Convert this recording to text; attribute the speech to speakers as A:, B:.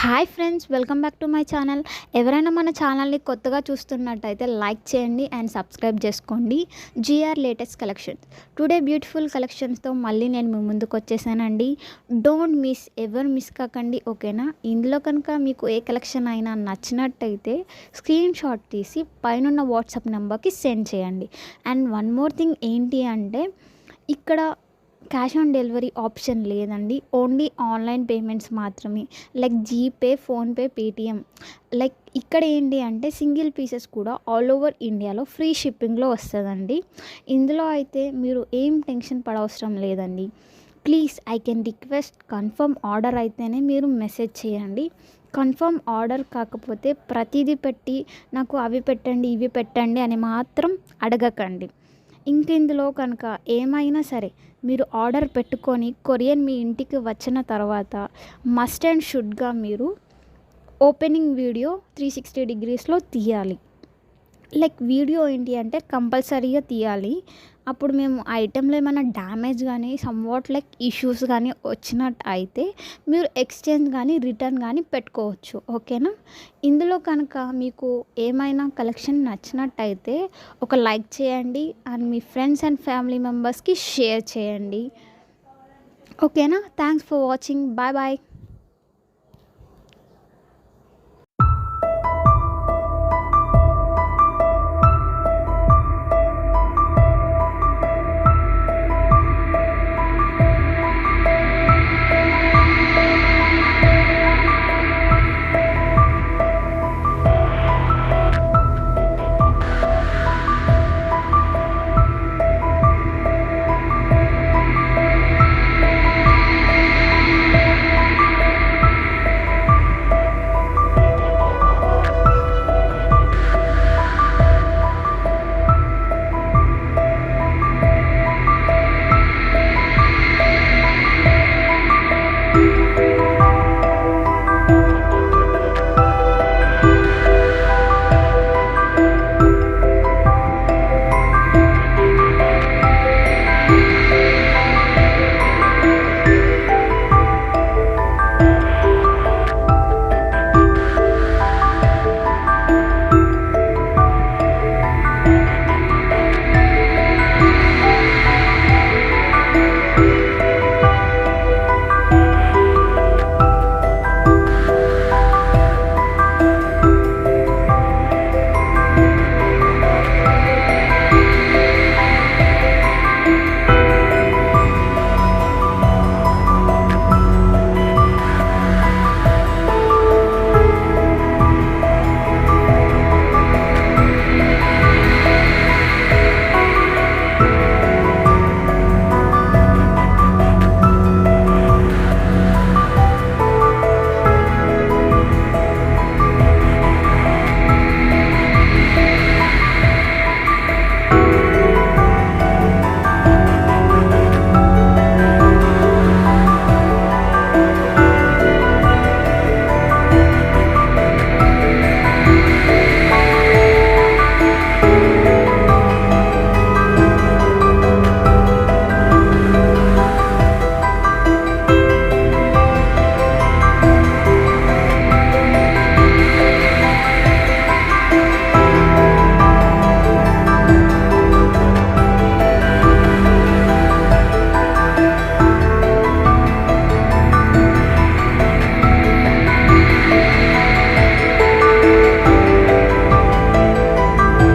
A: Hi friends, welcome back to my channel. ఎవరైనా మన ఛానల్ని కొత్తగా చూస్తున్నట్టయితే లైక్ చేయండి అండ్ సబ్స్క్రైబ్ చేసుకోండి. GR latest collections, today beautiful కలెక్షన్స్తో మళ్ళీ నేను మీ ముందుకు వచ్చేసానండి. డోంట్ మిస్, ఎవరు మిస్ కాకండి, ఓకేనా? ఇందులో కనుక మీకు ఏ కలెక్షన్ అయినా నచ్చినట్టయితే స్క్రీన్ షాట్ తీసి పైన వాట్సాప్ నెంబర్కి సెండ్ చేయండి. అండ్ వన్ మోర్ థింగ్ ఏంటి అంటే, ఇక్కడ క్యాష్ ఆన్ డెలివరీ ఆప్షన్ లేదండి. ఓన్లీ ఆన్లైన్ పేమెంట్స్ మాత్రమే, like GPay, PhonePe, Paytm. Like ఇక్కడ ఏంటి అంటే సింగిల్ పీసెస్ కూడా ఆల్ ఓవర్ ఇండియాలో ఫ్రీ షిప్పింగ్లో వస్తుందండి. ఇందులో అయితే మీరు ఏం టెన్షన్ పడవసరం లేదండి. Please I can request, confirm order అయితేనే మీరు మెసేజ్ చేయండి. కన్ఫర్మ్ ఆర్డర్ కాకపోతే ప్రతిదీ పెట్టి నాకు అవి పెట్టండి ఇవి పెట్టండి అని మాత్రం అడగకండి. ఇందులో కనుక ఏమైనా సరే మీరు ఆర్డర్ పెట్టుకొని కొరియర్ మీ ఇంటికి వచ్చిన తర్వాత మస్ట్ అండ్ షుడ్గా మీరు ఓపెనింగ్ వీడియో 360 డిగ్రీస్లో తీయాలి. లైక్ వీడియో ఏంటి అంటే కంపల్సరీగా తీయాలి. అప్పుడు మేము ఐటెంలో ఏమైనా డ్యామేజ్ కానీ సమ్వాట్ లైక్ ఇష్యూస్ కానీ వచ్చినట్టు అయితే మీరు ఎక్స్చేంజ్ కానీ రిటర్న్ కానీ పెట్టుకోవచ్చు, ఓకేనా? ఇందులో కనుక మీకు ఏమైనా కలెక్షన్ నచ్చినట్టయితే ఒక లైక్ చేయండి అండ్ మీ ఫ్రెండ్స్ అండ్ ఫ్యామిలీ మెంబర్స్కి షేర్ చేయండి, ఓకేనా? Thanks for watching. Bye bye.